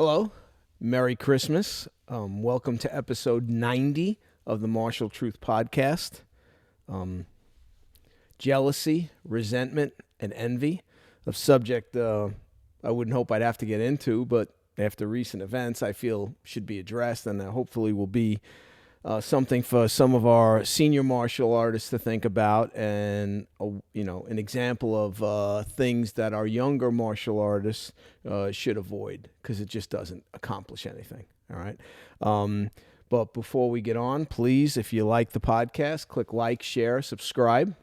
Hello, Merry Christmas. Welcome to episode 90 of the Martial Truth Podcast. Jealousy, resentment, and envy, a subject I wouldn't hope I'd have to get into, but after recent events, I feel should be addressed, and hopefully will be something for some of our senior martial artists to think about, and an example of things that our younger martial artists should avoid, because it just doesn't accomplish anything. All right. But before we get on, please, if you like the podcast, click like, share, subscribe.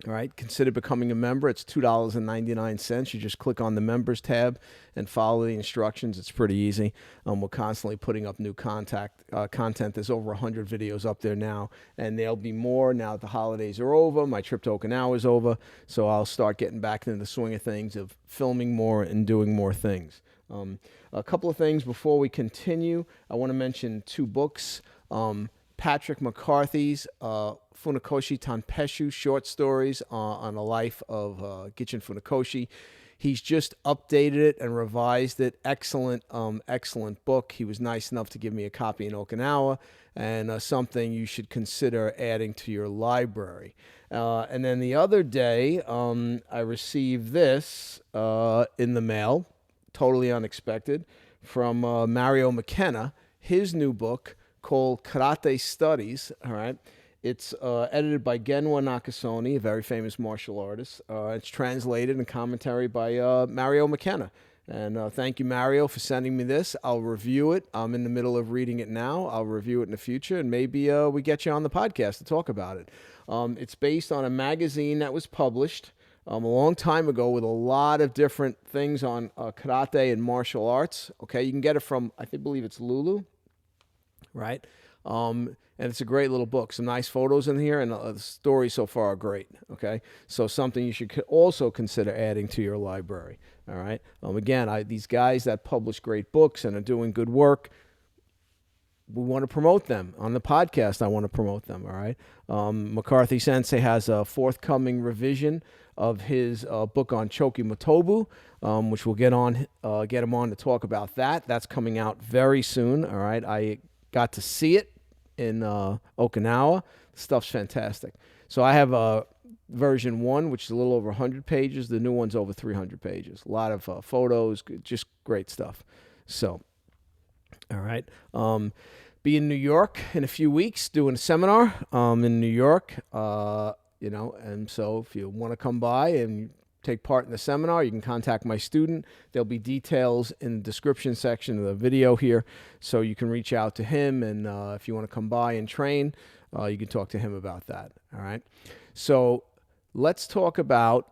All right, consider becoming a member. It's $2.99. You just click on the members tab and follow the instructions. It's pretty easy. We're constantly putting up new content. There's over 100 videos up there now, and there'll be more now that the holidays are over. My trip to Okinawa is over, so I'll start getting back into the swing of things of filming more and doing more things. A couple of things before we continue. I want to mention two books. Patrick McCarthy's Funakoshi Tanpeshu short stories on the life of Gichin Funakoshi. He's just updated it and revised it. Excellent book. He was nice enough to give me a copy in Okinawa, and something you should consider adding to your library. And then the other day, I received this in the mail, totally unexpected, from Mario McKenna, his new book called Karate Studies. All right. It's edited by Genwa Nakasone, a very famous martial artist. It's translated and commentary by Mario McKenna. And thank you, Mario, for sending me this. I'll review it. I'm in the middle of reading it now. I'll review it in the future, and maybe we get you on the podcast to talk about it. It's based on a magazine that was published a long time ago with a lot of different things on karate and martial arts. Okay, you can get it from, believe it's Lulu. Right? And it's a great little book. Some nice photos in here, and the stories so far are great. Okay? So something you should also consider adding to your library. All right? Again, these guys that publish great books and are doing good work, we want to promote them. On the podcast, I want to promote them. All right? McCarthy Sensei has a forthcoming revision of his book on Choki Motobu, which we'll get him on to talk about that. That's coming out very soon. All right? I got to see it in Okinawa. The stuff's fantastic. So I have version 1, which is a little over 100 pages. The new one's over 300 pages. A lot of photos, just great stuff. So, all right. Be in New York in a few weeks doing a seminar in New York. And so if you want to come by and take part in the seminar, you can contact my student. There'll be details in the description section of the video here, so you can reach out to him, and if you want to come by and train, you can talk to him about that. All right. So let's talk about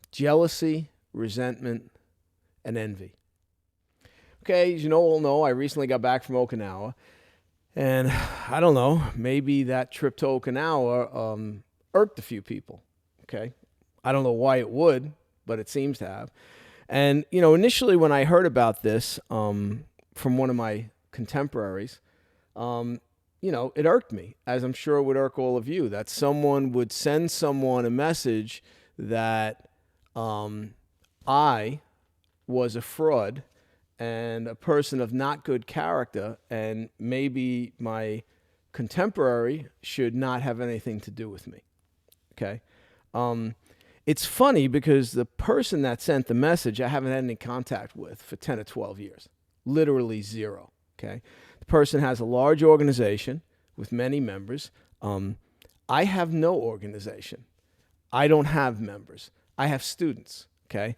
jealousy, resentment, and envy. Okay, as you all know, I recently got back from Okinawa, and I don't know, maybe that trip to Okinawa irked a few people. Okay. I don't know why it would, but it seems to have. And, initially when I heard about this from one of my contemporaries, it irked me, as I'm sure it would irk all of you, that someone would send someone a message that I was a fraud and a person of not good character, and maybe my contemporary should not have anything to do with me. Okay? It's funny because the person that sent the message I haven't had any contact with for 10 or 12 years. Literally zero. Okay? The person has a large organization with many members. I have no organization. I don't have members. I have students. Okay?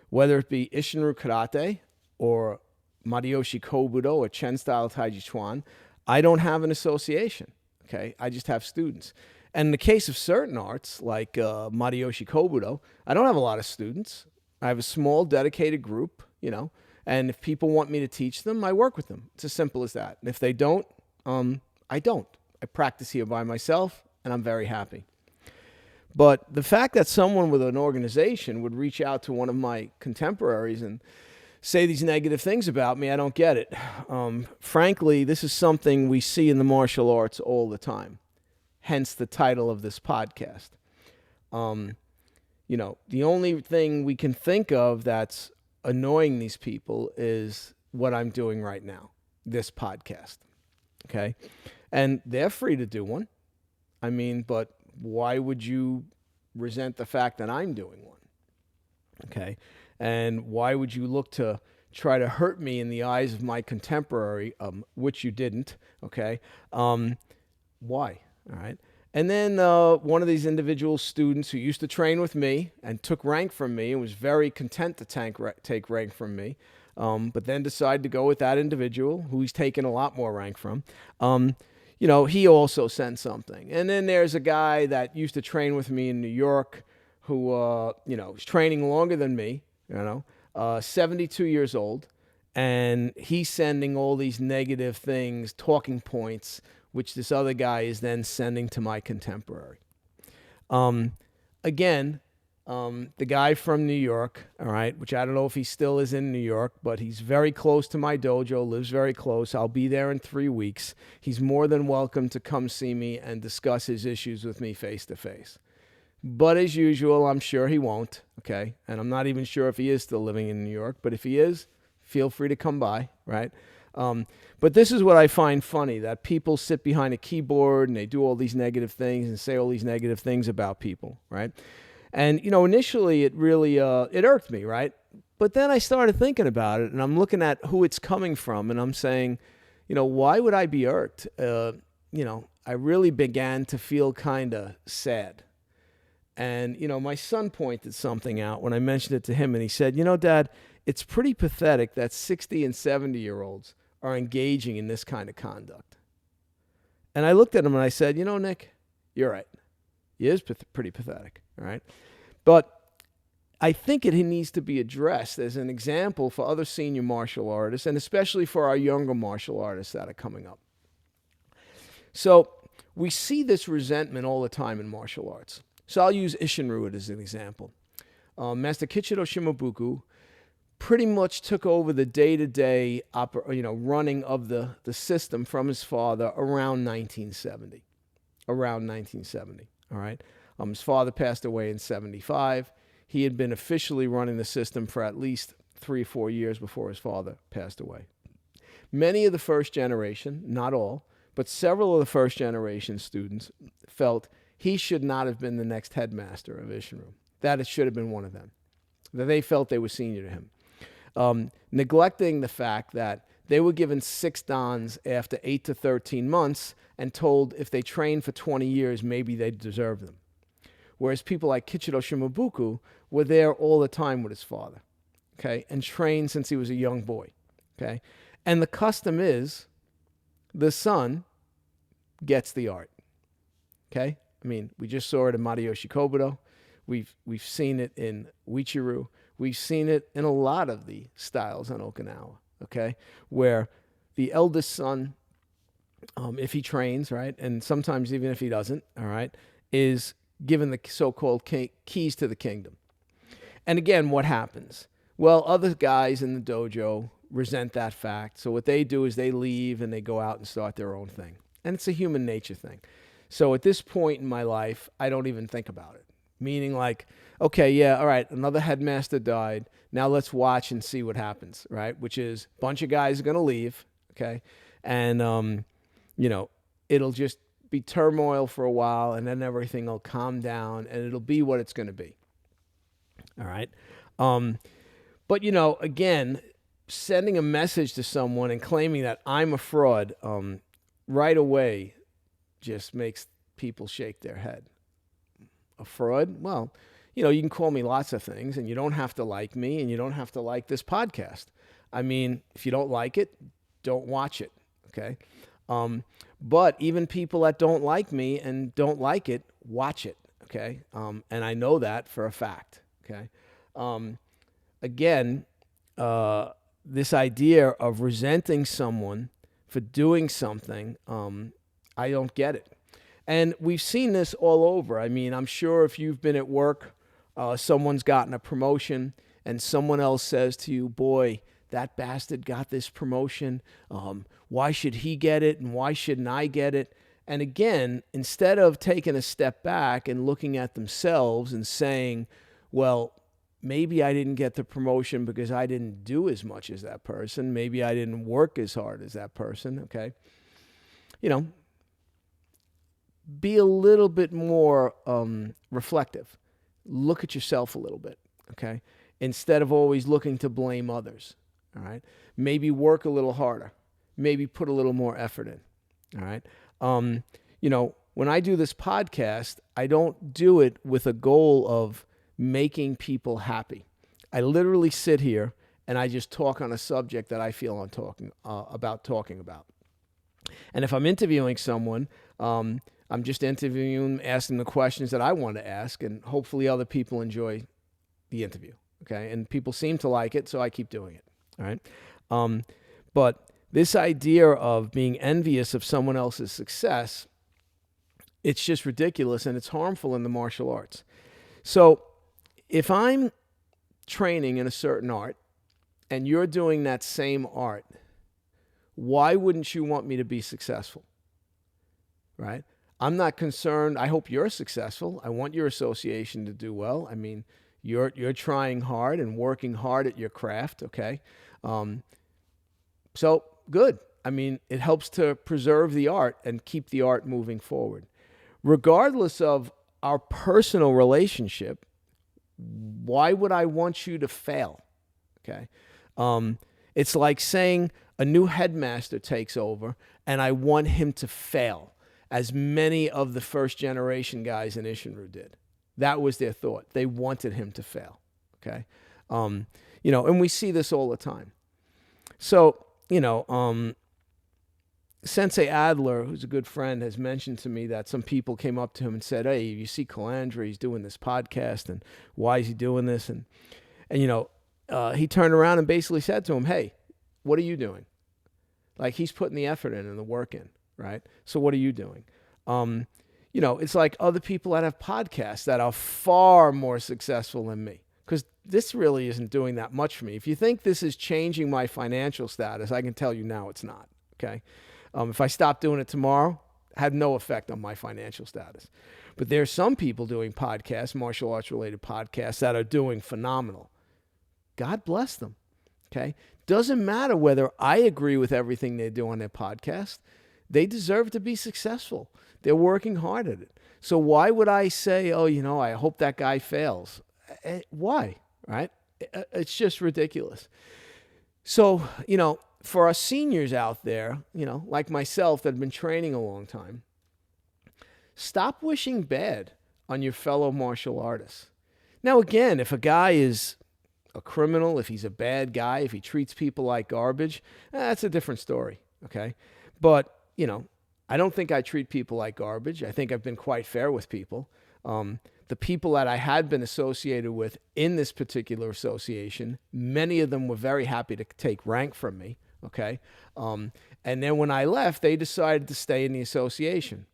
Whether it be Ishinru Karate or Mariyoshi Kobudo or Chen Style Taiji Chuan, I don't have an association. Okay? I just have students. And in the case of certain arts, like Mariyoshi Kobudo, I don't have a lot of students. I have a small, dedicated group, and if people want me to teach them, I work with them. It's as simple as that. And if they don't, I don't. I practice here by myself, and I'm very happy. But the fact that someone with an organization would reach out to one of my contemporaries and say these negative things about me, I don't get it. Frankly, this is something we see in the martial arts all the time. Hence the title of this podcast. The only thing we can think of that's annoying these people is what I'm doing right now, this podcast. Okay. And they're free to do one. I mean, but why would you resent the fact that I'm doing one? Okay. And why would you look to try to hurt me in the eyes of my contemporary, which you didn't? Okay. Why? All right. And then one of these individual students who used to train with me and took rank from me and was very content to take rank from me, but then decided to go with that individual who he's taken a lot more rank from. He also sent something. And then there's a guy that used to train with me in New York who, was training longer than me, 72 years old. And he's sending all these negative things, talking points, which this other guy is then sending to my contemporary. Again, the guy from New York, all right, which I don't know if he still is in New York, but he's very close to my dojo, lives very close. I'll be there in 3 weeks. He's more than welcome to come see me and discuss his issues with me face to face. But as usual, I'm sure he won't, okay? And I'm not even sure if he is still living in New York, but if he is, feel free to come by, right? But this is what I find funny, that people sit behind a keyboard and they do all these negative things and say all these negative things about people, right? And, initially it really, it irked me, right? But then I started thinking about it and I'm looking at who it's coming from and I'm saying, why would I be irked? I really began to feel kind of sad. And, my son pointed something out when I mentioned it to him and he said, Dad, it's pretty pathetic that 60 and 70-year-olds are engaging in this kind of conduct. And I looked at him and I said, Nick, you're right. It is pretty pathetic, all right? But I think it needs to be addressed as an example for other senior martial artists and especially for our younger martial artists that are coming up. So we see this resentment all the time in martial arts. So I'll use Isshinryu as an example. Master Kichido Shimobuku pretty much took over the day-to-day running of the system from his father around 1970. All right. His father passed away in 75. He had been officially running the system for at least 3 or 4 years before his father passed away. Many of the first generation, not all, but several of the first generation students felt he should not have been the next headmaster of Isshinryu, that it should have been one of them, that they felt they were senior to him. Neglecting the fact that they were given 6 dans after 8 to 13 months and told if they trained for 20 years, maybe they deserve them. Whereas people like Kichido Shimobuku were there all the time with his father, okay, and trained since he was a young boy, okay? And the custom is the son gets the art, okay? I mean, we just saw it in Matayoshi Kobudo. We've seen it in Uichiru. We've seen it in a lot of the styles on Okinawa, okay, where the eldest son, if he trains, right, and sometimes even if he doesn't, all right, is given the so-called keys to the kingdom. And again, what happens? Well, other guys in the dojo resent that fact. So what they do is they leave and they go out and start their own thing. And it's a human nature thing. So at this point in my life, I don't even think about it. Meaning like, okay, yeah, all right, another headmaster died. Now let's watch and see what happens, right? Which is a bunch of guys are going to leave, okay? And, it'll just be turmoil for a while and then everything will calm down and it'll be what it's going to be. All right? But, again, sending a message to someone and claiming that I'm a fraud right away just makes people shake their head. A fraud? Well, you can call me lots of things and you don't have to like me and you don't have to like this podcast. I mean, if you don't like it, don't watch it, okay? But even people that don't like me and don't like it, watch it, okay? And I know that for a fact, okay? Again, this idea of resenting someone for doing something, I don't get it. And we've seen this all over. I mean, I'm sure if you've been at work, someone's gotten a promotion and someone else says to you, boy, that bastard got this promotion. Why should he get it and why shouldn't I get it? And again, instead of taking a step back and looking at themselves and saying, well, maybe I didn't get the promotion because I didn't do as much as that person. Maybe I didn't work as hard as that person, okay? You know, be a little bit more reflective. Look at yourself a little bit, okay? Instead of always looking to blame others, all right? Maybe work a little harder. Maybe put a little more effort in, all right? You know, when I do this podcast, I don't do it with a goal of making people happy. I literally sit here and I just talk on a subject that I feel I'm talking about. And if I'm interviewing someone, I'm just interviewing, asking the questions that I want to ask, and hopefully other people enjoy the interview, okay? And people seem to like it, so I keep doing it, all right? But this idea of being envious of someone else's success, it's just ridiculous, and it's harmful in the martial arts. So if I'm training in a certain art and you're doing that same art, why wouldn't you want me to be successful, right? I'm not concerned. I hope you're successful. I want your association to do well. I mean, you're trying hard and working hard at your craft, okay? So good. I mean, it helps to preserve the art and keep the art moving forward. Regardless of our personal relationship, why would I want you to fail? Okay. It's like saying a new headmaster takes over and I want him to fail, as many of the first generation guys in Ishinru did. That was their thought. They wanted him to fail. Okay. You know, and we see this all the time. So, you know, Sensei Adler, who's a good friend, has mentioned to me that some people came up to him and said, "Hey, you see Calandra, he's doing this podcast, and why is he doing this?" And you know, he turned around and basically said to him, "Hey, what are you doing? Like, he's putting the effort in and the work in, right? So what are you doing?" You know, it's like other people that have podcasts that are far more successful than me, because this really isn't doing that much for me. If you think this is changing my financial status, I can tell you now it's not, okay? If I stopped doing it tomorrow, it had no effect on my financial status. But there's some people doing podcasts, martial arts related podcasts, that are doing phenomenal. God bless them. Okay. Doesn't matter whether I agree with everything they do on their podcast. They deserve to be successful. They're working hard at it. So why would I say, oh, you know, I hope that guy fails? Why? Right? It's just ridiculous. So, you know, for our seniors out there, you know, like myself that have been training a long time, stop wishing bad on your fellow martial artists. Now, again, if a guy is a criminal, if he's a bad guy, if he treats people like garbage, that's a different story, okay? But, you know, I don't think I treat people like garbage. I think I've been quite fair with people. The people that I had been associated with in this particular association, many of them were very happy to take rank from me. Okay. And then when I left, they decided to stay in the association.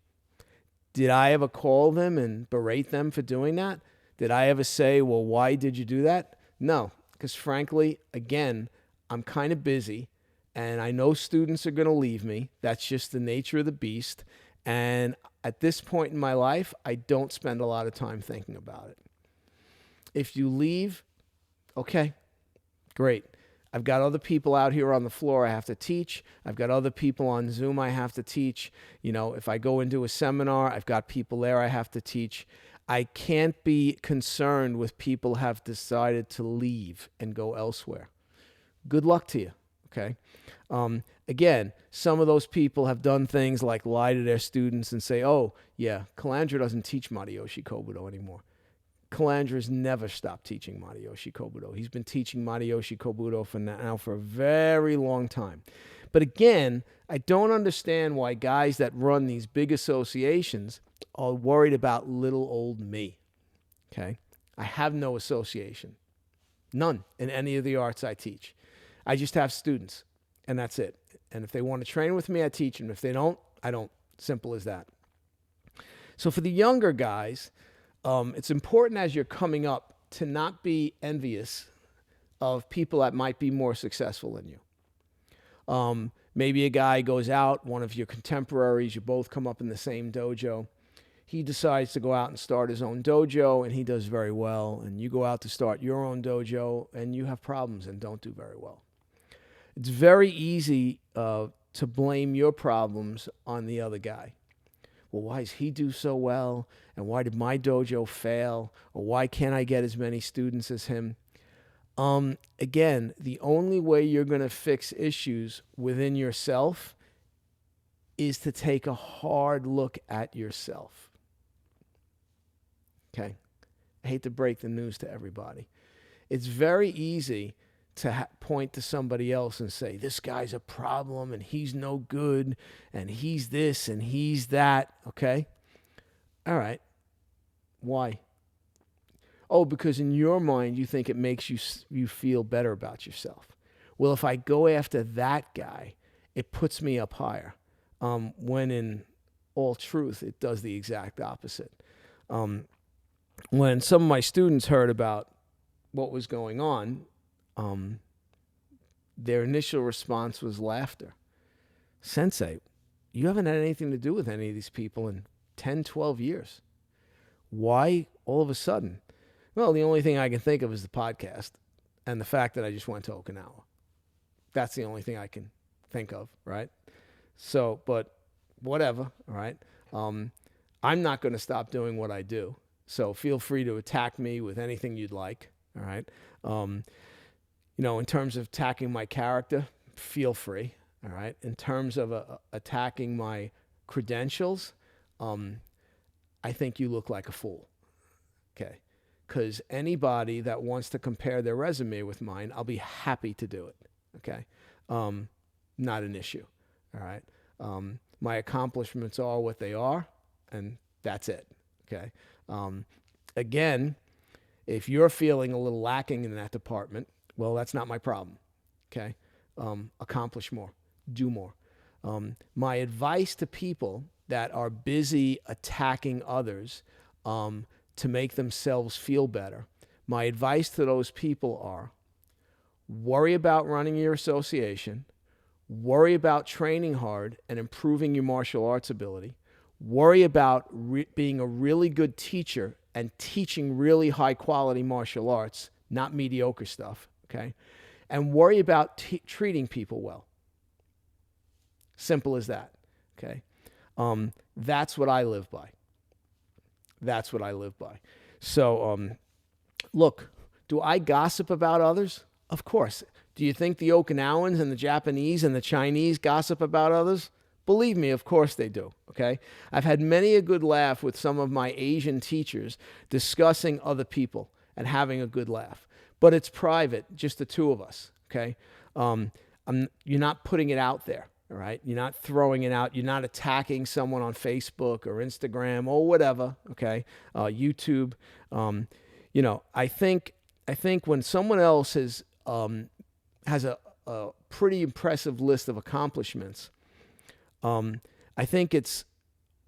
Did I ever call them and berate them for doing that? Did I ever say, well, why did you do that? No, because frankly, again, I'm kind of busy and I know students are going to leave me. That's just the nature of the beast. And at this point in my life, I don't spend a lot of time thinking about it. If you leave, okay, great. I've got other people out here on the floor I have to teach. I've got other people on Zoom I have to teach. You know, if I go into a seminar, I've got people there I have to teach. I can't be concerned with people have decided to leave and go elsewhere. Good luck to you, okay? Again, some of those people have done things like lie to their students and say, oh, yeah, Calandra doesn't teach Matayoshi Kobudo anymore. Calandra's never stopped teaching Matayoshi Kobudo. He's been teaching Matayoshi Kobudo for a very long time. But again, I don't understand why guys that run these big associations are worried about little old me. Okay? I have no association. None in any of the arts I teach. I just have students, and that's it. And if they want to train with me, I teach them. If they don't, I don't. Simple as that. So for the younger guys, it's important as you're coming up to not be envious of people that might be more successful than you. Maybe a guy goes out, one of your contemporaries, you both come up in the same dojo. he decides to go out and start his own dojo, and he does very well. And you go out to start your own dojo, and you have problems and don't do very well. It's very easy to blame your problems on the other guy. Well, why does he do so well? And why did my dojo fail? Or why can't I get as many students as him? Again, the only way you're going to fix issues within yourself is to take a hard look at yourself. Okay? I hate to break the news to everybody. It's very easy to point to somebody else and say, this guy's a problem and he's no good and he's this and he's that. Okay? All right. Why? Oh, because in your mind, you think it makes you feel better about yourself. Well, if I go after that guy, it puts me up higher. When in all truth, it does the exact opposite. When some of my students heard about what was going on, their initial response was laughter. Sensei, you haven't had anything to do with any of these people in 10, 12 years. Why all of a sudden? Well, the only thing I can think of is the podcast and the fact that I just went to Okinawa. That's the only thing I can think of, right? So, but whatever, all right? I'm not going to stop doing what I do. So feel free to attack me with anything you'd like, all right? In terms of attacking my character, feel free, all right? In terms of attacking my credentials, I think you look like a fool, okay? Because anybody that wants to compare their resume with mine, I'll be happy to do it, okay? Not an issue, all right? My accomplishments are what they are, and that's it, okay? Again, if you're feeling a little lacking in that department, well, that's not my problem, okay? Accomplish more, do more. My advice to people that are busy attacking others to make themselves feel better, my advice to those people are worry about running your association, worry about training hard and improving your martial arts ability, worry about being a really good teacher and teaching really high quality martial arts, not mediocre stuff, okay? And worry about treating people well. Simple as that, okay? That's what I live by. That's what I live by. So, look, do I gossip about others? Of course. Do you think the Okinawans and the Japanese and the Chinese gossip about others? Believe me, of course they do, okay? I've had many a good laugh with some of my Asian teachers discussing other people and having a good laugh. But it's private, just the two of us, okay? You're not putting it out there, all right? You're not throwing it out. You're not attacking someone on Facebook or Instagram or whatever, okay? YouTube. I think when someone else has a pretty impressive list of accomplishments, I think it's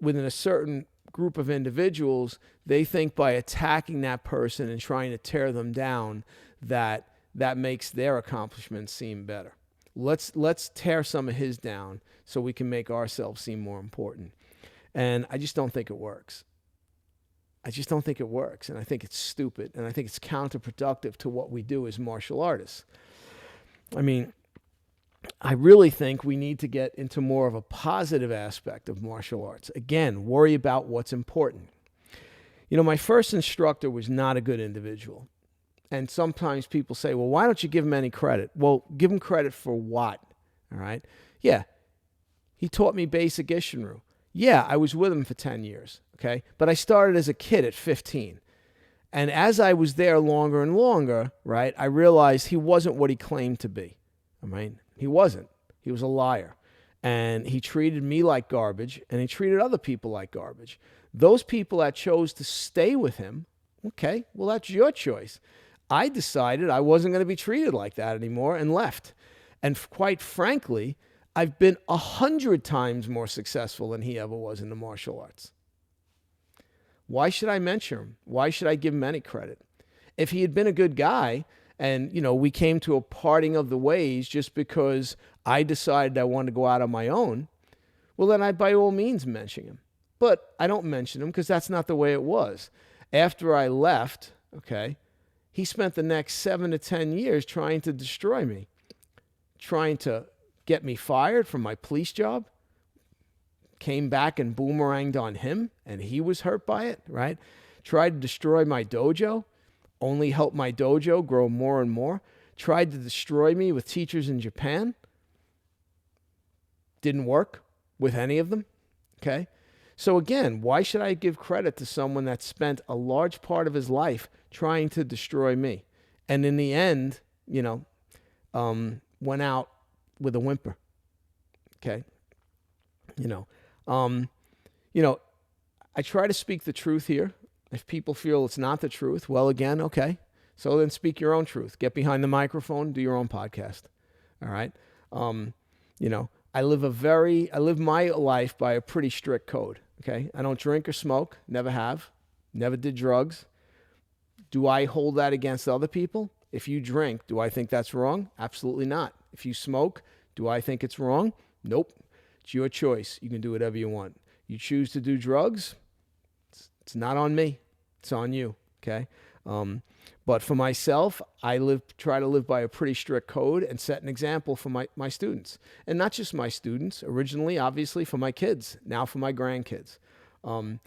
within a certain group of individuals, they think by attacking that person and trying to tear them down that makes their accomplishments seem better. Let's tear some of his down so we can make ourselves seem more important. And I just don't think it works. I just don't think it works. And I think it's stupid. And I think it's counterproductive to what we do as martial artists. I mean, I really think we need to get into more of a positive aspect of martial arts. Again, worry about what's important. My first instructor was not a good individual. And sometimes people say, well, why don't you give him any credit? Well, give him credit for what? All right? Yeah, he taught me basic Isshinryu. Yeah, I was with him for 10 years, okay? But I started as a kid at 15. And as I was there longer and longer, right, I realized he wasn't what he claimed to be. I mean, he wasn't. He was a liar. And he treated me like garbage, and he treated other people like garbage. Those people that chose to stay with him, okay, well, that's your choice. I decided I wasn't going to be treated like that anymore and left. And quite frankly, I've been 100 times more successful than he ever was in the martial arts. Why should I mention him? Why should I give him any credit? If he had been a good guy and, we came to a parting of the ways just because I decided I wanted to go out on my own, well, then I by all means mention him. But I don't mention him because that's not the way it was. After I left, okay, he spent the next 7 to 10 years trying to destroy me, trying to get me fired from my police job. Came back and boomeranged on him, and he was hurt by it, right? Tried to destroy my dojo, only helped my dojo grow more and more. Tried to destroy me with teachers in Japan. Didn't work with any of them, okay? So again, why should I give credit to someone that spent a large part of his life trying to destroy me? And in the end, went out with a whimper, okay? I try to speak the truth here. If people feel it's not the truth, well, again, okay. So then speak your own truth. Get behind the microphone, do your own podcast. All right. I live my life by a pretty strict code. Okay. I don't drink or smoke. Never have. Never did drugs. Do I hold that against other people? If you drink, do I think that's wrong? Absolutely not. If you smoke, do I think it's wrong? Nope. It's your choice. You can do whatever you want. You choose to do drugs, it's not on me. It's on you. Okay. But for myself, I try to live by a pretty strict code and set an example for my students. And not just my students, originally, obviously, for my kids, now for my grandkids. I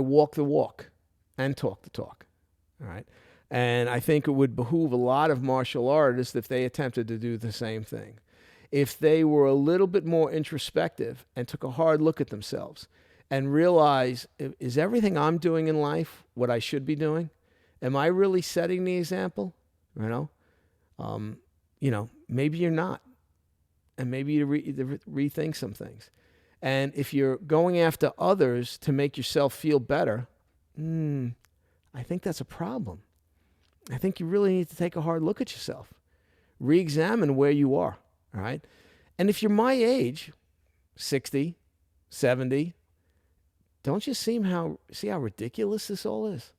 walk the walk and talk the talk. All right. And I think it would behoove a lot of martial artists if they attempted to do the same thing. If they were a little bit more introspective and took a hard look at themselves and realize, is everything I'm doing in life what I should be doing? Am I really setting the example? Maybe you're not. And maybe you rethink some things. And if you're going after others to make yourself feel better, I think that's a problem. I think you really need to take a hard look at yourself. Re-examine where you are, all right? And if you're my age, 60, 70, don't you see how ridiculous this all is?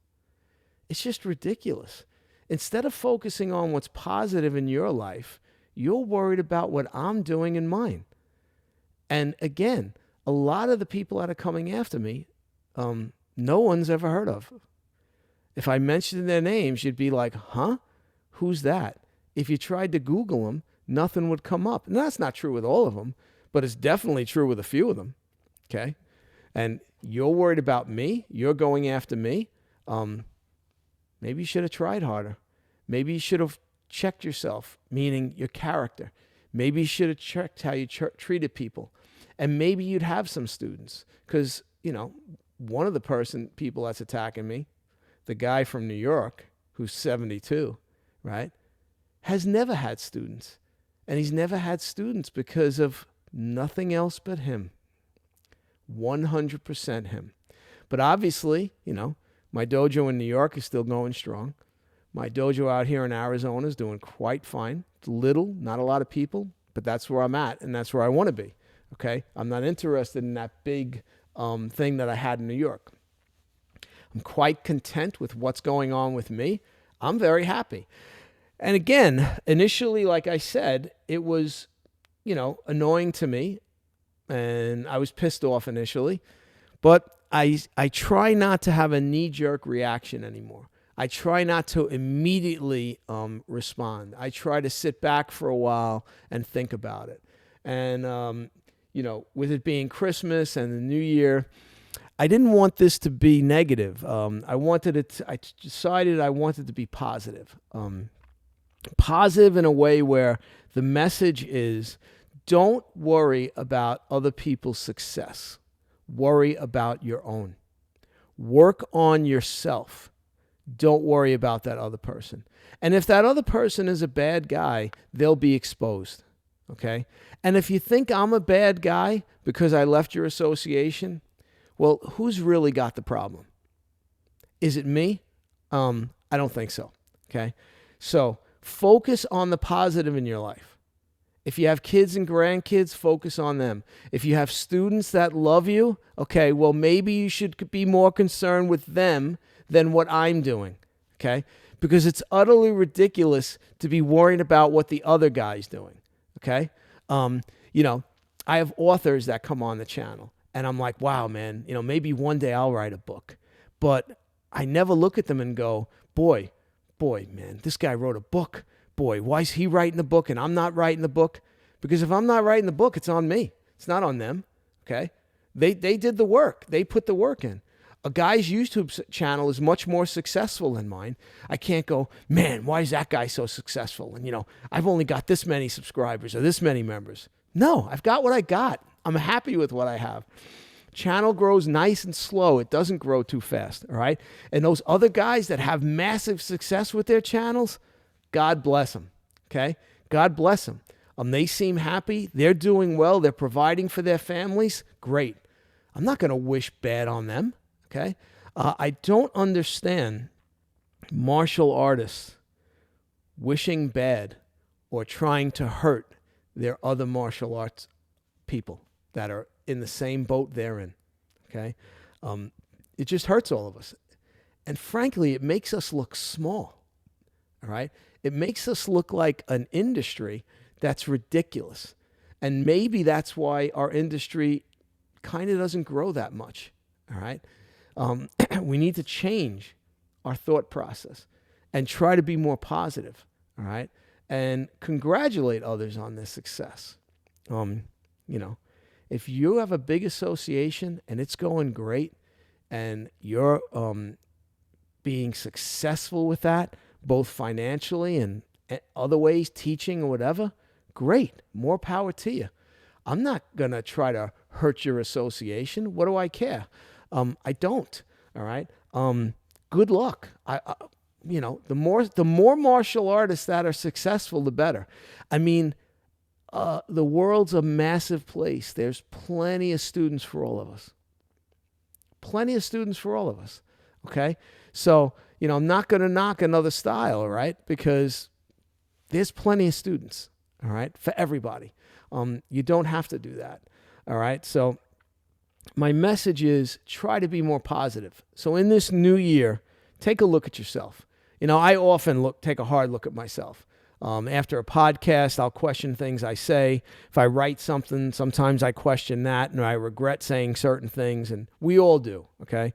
It's just ridiculous. Instead of focusing on what's positive in your life, you're worried about what I'm doing in mine. And again, a lot of the people that are coming after me, no one's ever heard of. If I mentioned their names, you'd be like, huh? Who's that? If you tried to Google them, nothing would come up. And that's not true with all of them, but it's definitely true with a few of them, okay? And you're worried about me. You're going after me. Maybe you should have tried harder. Maybe you should have checked yourself, meaning your character. Maybe you should have checked how you treated people. And maybe you'd have some students. Because, one of the people that's attacking me, the guy from New York, who's 72, right, has never had students. And he's never had students because of nothing else but him. 100% him. But obviously, my dojo in New York is still going strong. My dojo out here in Arizona is doing quite fine. It's little, not a lot of people, but that's where I'm at, and that's where I want to be, okay? I'm not interested in that big thing that I had in New York. I'm quite content with what's going on with me. I'm very happy. And again, initially, like I said, it was, annoying to me, and I was pissed off initially, but I try not to have a knee-jerk reaction anymore. I try not to immediately respond. I try to sit back for a while and think about it. And, with it being Christmas and the New Year, I didn't want this to be negative. I decided I wanted to be positive. Positive in a way where the message is, don't worry about other people's success. Worry about your own. Work on yourself. Don't worry about that other person. And if that other person is a bad guy, they'll be exposed. Okay? And if you think I'm a bad guy because I left your association, well, who's really got the problem? Is it me? I don't think so. Okay? So focus on the positive in your life. If you have kids and grandkids, focus on them. If you have students that love you, okay, well, maybe you should be more concerned with them than what I'm doing, okay? Because it's utterly ridiculous to be worried about what the other guy's doing, okay? I have authors that come on the channel, And I'm like, wow, man, maybe one day I'll write a book. But I never look at them and go, boy, man, this guy wrote a book. Boy, why is he writing the book and I'm not writing the book? Because if I'm not writing the book, it's on me. It's not on them, okay? They did the work. They put the work in. A guy's YouTube channel is much more successful than mine. I can't go, man, why is that guy so successful? And, I've only got this many subscribers or this many members. No, I've got what I got. I'm happy with what I have. Channel grows nice and slow. It doesn't grow too fast, all right? And those other guys that have massive success with their channels, God bless them, okay? God bless them. They seem happy. They're doing well. They're providing for their families. Great. I'm not going to wish bad on them. Okay, I don't understand martial artists wishing bad or trying to hurt their other martial arts people that are in the same boat they're in. Okay, it just hurts all of us, and frankly, it makes us look small. All right, it makes us look like an industry that's ridiculous, and maybe that's why our industry kind of doesn't grow that much. All right. We need to change our thought process and try to be more positive, all right? And congratulate others on their success. If you have a big association and it's going great and you're being successful with that, both financially and other ways, teaching or whatever, great. More power to you. I'm not going to try to hurt your association. What do I care? I don't. All right. Good luck. The more martial artists that are successful, the better. I mean, the world's a massive place. There's plenty of students for all of us. Plenty of students for all of us. Okay. So, I'm not going to knock another style. All right. Because there's plenty of students. All right. For everybody. You don't have to do that. All right. So, my message is try to be more positive. So in this new year, take a look at yourself. I often take a hard look at myself. After a podcast, I'll question things I say. If I write something, sometimes I question that and I regret saying certain things, and we all do, okay?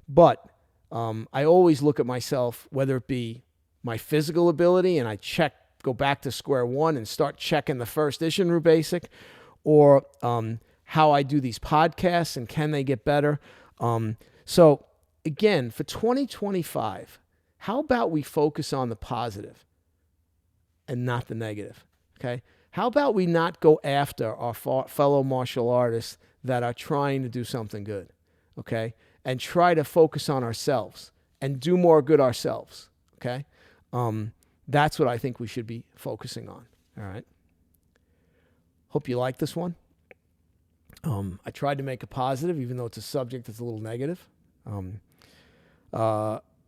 But I always look at myself, whether it be my physical ability, and I go back to square one and start checking the first Ishinru basic, or how I do these podcasts and can they get better. So again, for 2025, how about we focus on the positive and not the negative, okay? How about we not go after our fellow martial artists that are trying to do something good, okay? And try to focus on ourselves and do more good ourselves, okay? That's what I think we should be focusing on, all right? Hope you like this one. I tried to make it positive, even though it's a subject that's a little negative.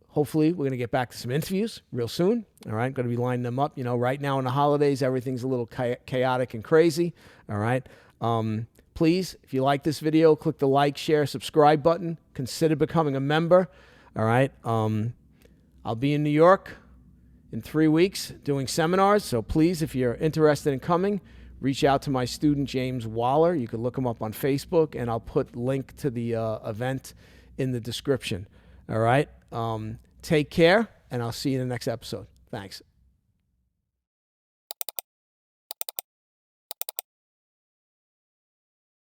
Hopefully, we're going to get back to some interviews real soon. All right, going to be lining them up. Right now in the holidays, everything's a little chaotic and crazy. All right. Please, if you like this video, click the like, share, subscribe button. Consider becoming a member. All right. I'll be in New York in 3 weeks doing seminars. So please, if you're interested in coming, reach out to my student, James Waller. You can look him up on Facebook, and I'll put link to the event in the description. All right. Take care, and I'll see you in the next episode. Thanks.